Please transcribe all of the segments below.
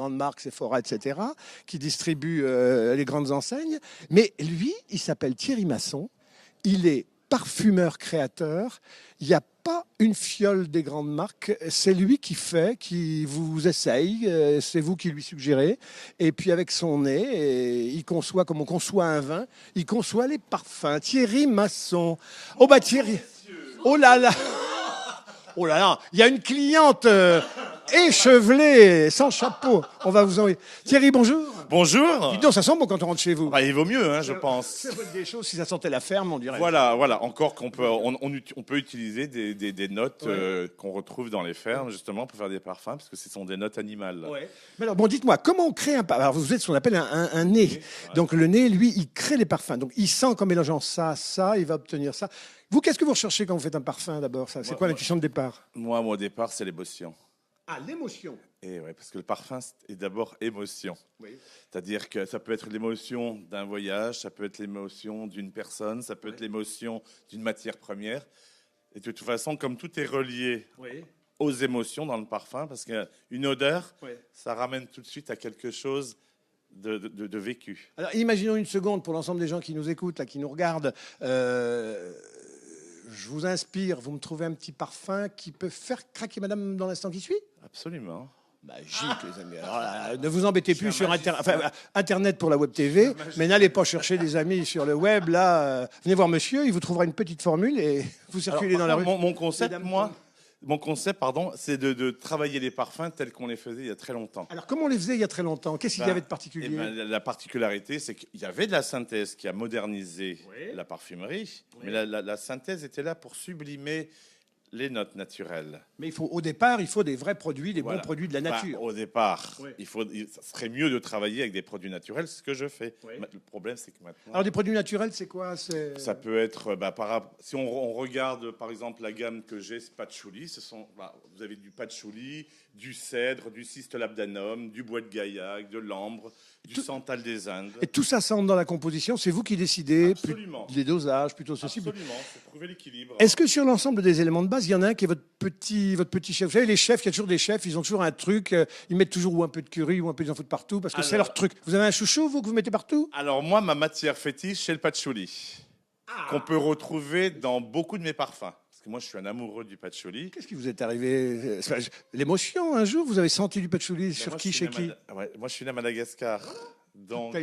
grandes marques, Sephora, etc., qui distribue les grandes enseignes. Mais lui, il s'appelle Thierry Masson. Il est parfumeur créateur. Il n'y a pas une fiole des grandes marques. C'est lui qui fait, qui vous essaye. C'est vous qui lui suggérez. Et puis avec son nez, il conçoit comme on conçoit un vin. Il conçoit les parfums. Thierry Masson. Oh bah Thierry. Oh là là. Oh là là. Il y a une cliente échevelée, sans chapeau. On va vous envoyer. Thierry, bonjour. Bonjour. Dis donc, ça sent bon quand on rentre chez vous. Bah, il vaut mieux, hein, je pense. C'est bonne des choses, si ça sentait la ferme, on dirait. Voilà. Encore qu'on peut, on peut utiliser des notes qu'on retrouve dans les fermes, justement, pour faire des parfums, parce que ce sont des notes animales. Ouais. Mais alors, bon, dites-moi, comment on crée un parfum? Alors, vous êtes ce qu'on appelle un nez. Oui. Donc, le nez, lui, il crée les parfums. Donc, il sent qu'en mélangeant ça, il va obtenir ça. Vous, qu'est-ce que vous recherchez quand vous faites un parfum, d'abord? C'est quoi l'intuition de départ? Moi, au départ, c'est l'émotion. Ah, l'émotion. Et ouais, parce que le parfum est d'abord émotion. Oui. C'est-à-dire que ça peut être l'émotion d'un voyage, ça peut être l'émotion d'une personne, ça peut être l'émotion d'une matière première. Et de toute façon, comme tout est relié aux émotions dans le parfum, parce qu'une odeur, ça ramène tout de suite à quelque chose de vécu. Alors, imaginons une seconde pour l'ensemble des gens qui nous écoutent, là, qui nous regardent. Je vous inspire, vous me trouvez un petit parfum qui peut faire craquer madame dans l'instant qui suit? Absolument. Magique, les amis. Alors là, ne vous embêtez plus sur Internet pour la Web TV, mais n'allez pas chercher des amis sur le web. Là, venez voir monsieur, il vous trouvera une petite formule et vous circulez dans la rue. Mon concept, c'est de travailler les parfums tels qu'on les faisait il y a très longtemps. Alors, comment on les faisait il y a très longtemps? Qu'est-ce qu'il y avait de particulier? La particularité, c'est qu'il y avait de la synthèse qui a modernisé la parfumerie, mais la synthèse était là pour sublimer les notes naturelles. Mais au départ, il faut des vrais produits, des bons produits de la nature. Au départ, ça serait mieux de travailler avec des produits naturels, c'est ce que je fais. Le problème, c'est que maintenant... Alors, des produits naturels, c'est quoi? Ça peut être... si on regarde, par exemple, la gamme que j'ai, c'est patchouli. Vous avez du patchouli, du cèdre, du cystolabdanum, du bois de gaillac, de l'ambre, du santal des Indes. Et tout ça entre dans la composition, c'est vous qui décidez. Absolument. Les dosages, plutôt ceci. Absolument, il faut trouver l'équilibre. Est-ce que sur l'ensemble des éléments de base, il y en a un qui est votre petit chef? Vous savez, les chefs, il y a toujours des chefs, ils ont toujours un truc, ils mettent toujours ou un peu de curry ou un peu de foutent partout, parce que c'est leur truc. Vous avez un chouchou, vous, que vous mettez partout? Alors moi, ma matière fétiche, c'est le patchouli, qu'on peut retrouver dans beaucoup de mes parfums. Parce que moi, je suis un amoureux du patchouli. Qu'est-ce qui vous est arrivé? L'émotion, un jour, vous avez senti du patchouli sur qui, chez qui? Moi, je suis né à Madagascar. Donc,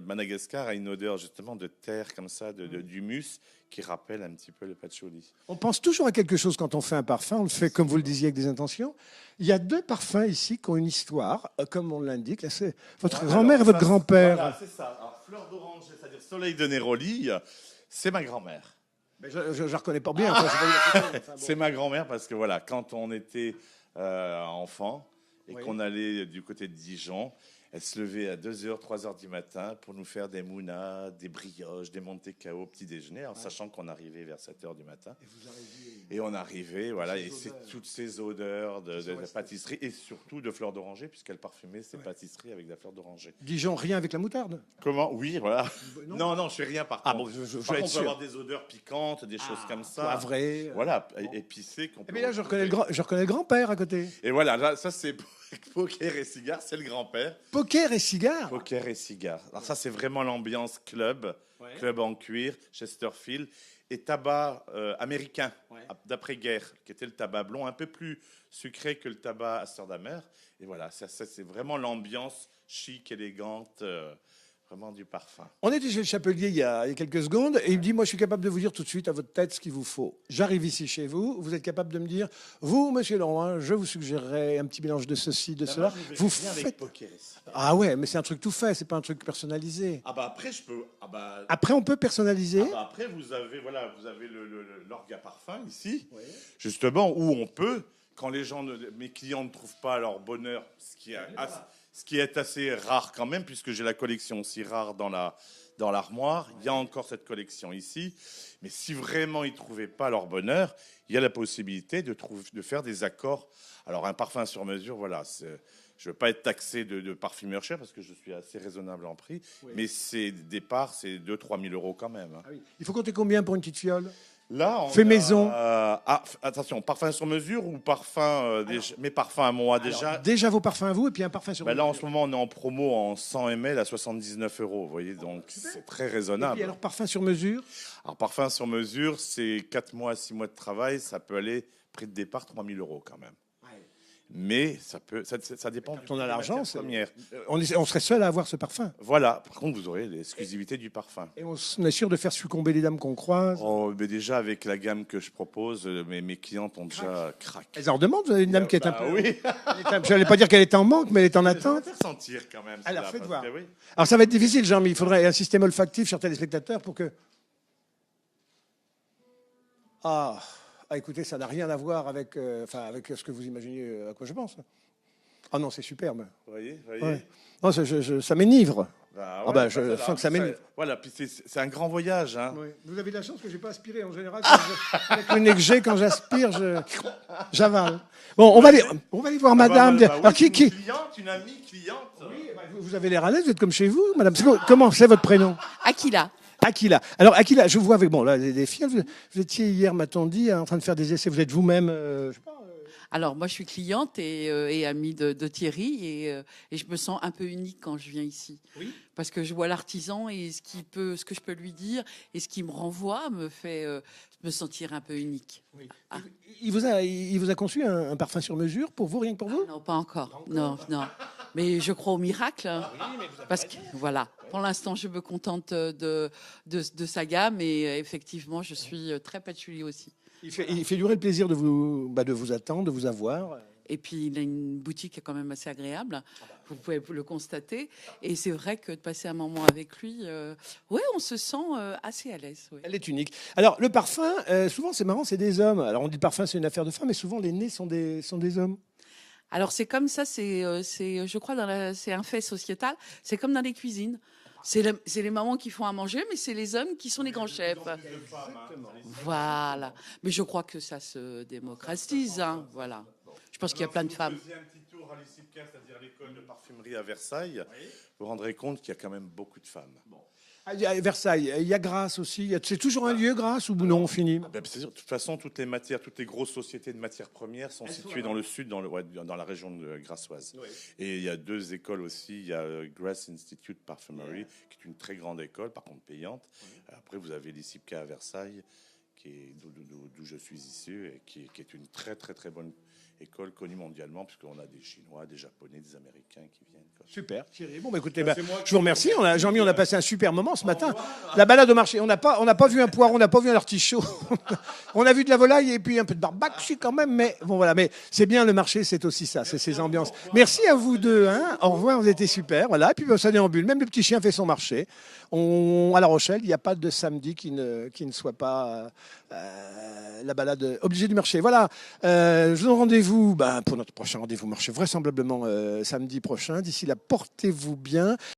Madagascar a une odeur justement de terre comme ça, d'humus, qui rappelle un petit peu le patchouli. On pense toujours à quelque chose quand on fait un parfum, on le fait comme vous le disiez avec des intentions. Il y a deux parfums ici qui ont une histoire, comme on l'indique. Là, c'est votre grand-mère et votre grand-père. Voilà, c'est ça. Alors, fleur d'oranger, c'est-à-dire soleil de Néroli, c'est ma grand-mère. Mais je ne reconnais pas bien. C'est ma grand-mère parce que voilà, quand on était enfant et qu'on allait du côté de Dijon, elle se levait à 2h, 3h du matin pour nous faire des mounas, des brioches, des Monte-Cao au petit déjeuner, en sachant qu'on arrivait vers 7h du matin. Et on arrivait, voilà, et c'est toutes ces odeurs de pâtisserie et surtout de fleurs d'oranger, puisqu'elle parfumait ses pâtisseries avec de la fleur d'oranger. Dijon, rien avec la moutarde? Comment? Oui, voilà. Non, je fais rien par contre. Bon, par contre, on peut avoir des odeurs piquantes, des choses comme ça. Poivrées. Voilà, épicées. Mais là, je reconnais le grand-père à côté. Et voilà, là, ça c'est poker et cigare, c'est le grand-père. Poker et cigare? Poker et cigare. Alors ça, c'est vraiment l'ambiance club, club en cuir, Chesterfield, et tabac américain, d'après-guerre, qui était le tabac blond, un peu plus sucré que le tabac Amsterdammer. Et voilà, ça c'est vraiment l'ambiance chic, élégante, vraiment du parfum. On était chez le chapelier il y a quelques secondes et il me dit, moi je suis capable de vous dire tout de suite à votre tête ce qu'il vous faut. J'arrive ici chez vous, vous êtes capable de me dire, vous, monsieur Leroy, je vous suggérerais un petit mélange de ceci, de cela. Vous faites... poker ici. Ah ouais, mais c'est un truc tout fait, c'est pas un truc personnalisé. Ah bah après je peux. Après on peut personnaliser. Après vous avez l'orga parfum ici, justement où on peut, quand mes clients ne trouvent pas leur bonheur, ce qui est assez rare quand même, puisque j'ai la collection si rare dans l'armoire. Il y a encore cette collection ici. Mais si vraiment ils ne trouvaient pas leur bonheur, il y a la possibilité de faire des accords. Alors, un parfum sur mesure, voilà. Je ne veux pas être taxé de parfumeur cher parce que je suis assez raisonnable en prix. Mais départ, c'est 2 000 à 3 000 euros quand même. Ah oui. Il faut compter combien pour une petite fiole? Là, on Fait a, maison. attention, parfum sur mesure ou parfum, mes parfums à moi déjà. Déjà vos parfums à vous et puis un parfum sur Là, mesure. en ce moment, on est en promo en 100 ml à 79 €. Vous voyez, donc c'est très Et raisonnable. puis alors parfum sur mesure. Alors, parfum sur mesure, c'est 4 mois, 6 mois de travail. Ça peut aller, prix de départ, 3 000 € quand même. Mais ça dépend du On a l'argent, matière première. on serait seul à avoir ce parfum. Voilà. Par contre, vous aurez l'exclusivité du parfum. Et on est sûr de faire succomber les dames qu'on croise. Oh, mais déjà, avec la gamme que je propose, mes clientes ont déjà craqué. Elles en demandent, vous avez une dame qui est un peu... Oui. Je n'allais pas dire qu'elle est en manque, mais elle est en attente. Faire sentir quand même. Alors, cela, faites parce voir. que oui. Alors ça va être difficile, Jean, mais il faudrait un système olfactif sur téléspectateurs pour que... Écoutez, ça n'a rien à voir avec, avec ce que vous imaginez à quoi je pense. Ah non, c'est superbe. Vous voyez. Ouais. Non, ça m'énivre. Je Voilà, sens que ça m'énivre. Voilà, puis c'est un grand voyage. Hein. Oui. Vous avez de la chance que je n'ai pas aspiré. En général, avec le nez que j'ai, quand j'aspire, j'avale. Bon, on va aller voir madame. Oui, Alors, une cliente, une amie cliente. Oui, vous avez l'air à l'aise, vous êtes comme chez vous, madame. Comment c'est votre prénom? Aquila. Aquila. Alors, Aquila, je vous vois avec... Bon, là, des filles, vous étiez hier, m'a-t-on dit, en train de faire des essais. Vous êtes vous-même... je sais pas, Alors, moi, je suis cliente et amie de Thierry et je me sens un peu unique quand je viens ici. Oui. Parce que je vois l'artisan et ce que je peux lui dire et ce qui me renvoie me fait me sentir un peu unique. Oui. Il vous a conçu un parfum sur mesure pour vous, rien que pour vous? Non, pas encore. Non. Mais je crois au miracle. Hein. Parce que, voilà, pour l'instant, je me contente de sa gamme et effectivement, je suis très patchouli aussi. Il fait durer le plaisir de vous attendre, de vous avoir. Et puis, il a une boutique quand même assez agréable. Vous pouvez le constater. Et c'est vrai que de passer un moment avec lui, on se sent assez à l'aise. Oui. Elle est unique. Alors, le parfum, souvent, c'est marrant, c'est des hommes. Alors, on dit le parfum, c'est une affaire de femmes, mais souvent, les nez sont des hommes. Alors, c'est comme ça, je crois, c'est un fait sociétal. C'est comme dans les cuisines. C'est les mamans qui font à manger, mais c'est les hommes qui sont les grands chefs. Voilà. Mais je crois que ça se démocratise. Hein. Voilà. Je pense qu'il y a plein de femmes. Si vous faisiez un petit tour à l'ICIPCA, c'est-à-dire l'école de parfumerie à Versailles, vous vous rendrez compte qu'il y a quand même beaucoup de femmes. À Versailles, il y a Grasse aussi. C'est toujours un lieu, Grasse, ou non, on finit? C'est sûr, de toute façon, toutes les grosses sociétés de matières premières sont situées dans le sud, dans la région grassoise. Oui. Et il y a 2 écoles aussi. Il y a Grasse Institute Parfumery, qui est une très grande école, par contre payante. Après, vous avez l'ICIPCA à Versailles, d'où je suis issu, et qui est une très, très, très bonne école connue mondialement, puisqu'on a des Chinois, des Japonais, des Américains qui viennent. Super, Thierry. Bon, écoutez, je vous remercie. Jean-Mi, on a passé un super moment ce matin. La balade au marché, on n'a pas vu un poireau, on n'a pas vu un artichaut. On a vu de la volaille et puis un peu de barbac quand même. Mais bon, voilà. Mais c'est bien, le marché, c'est aussi ça, c'est ces ambiances. Merci à vous deux. Hein. Au revoir, vous étiez super. Voilà. Et puis, ça déambule. Même le petit chien fait son marché. À La Rochelle, il n'y a pas de samedi qui ne soit pas la balade obligée du marché. Voilà. Je vous donne rendez-vous pour notre prochain rendez-vous marché, vraisemblablement samedi prochain. D'ici là, portez-vous bien.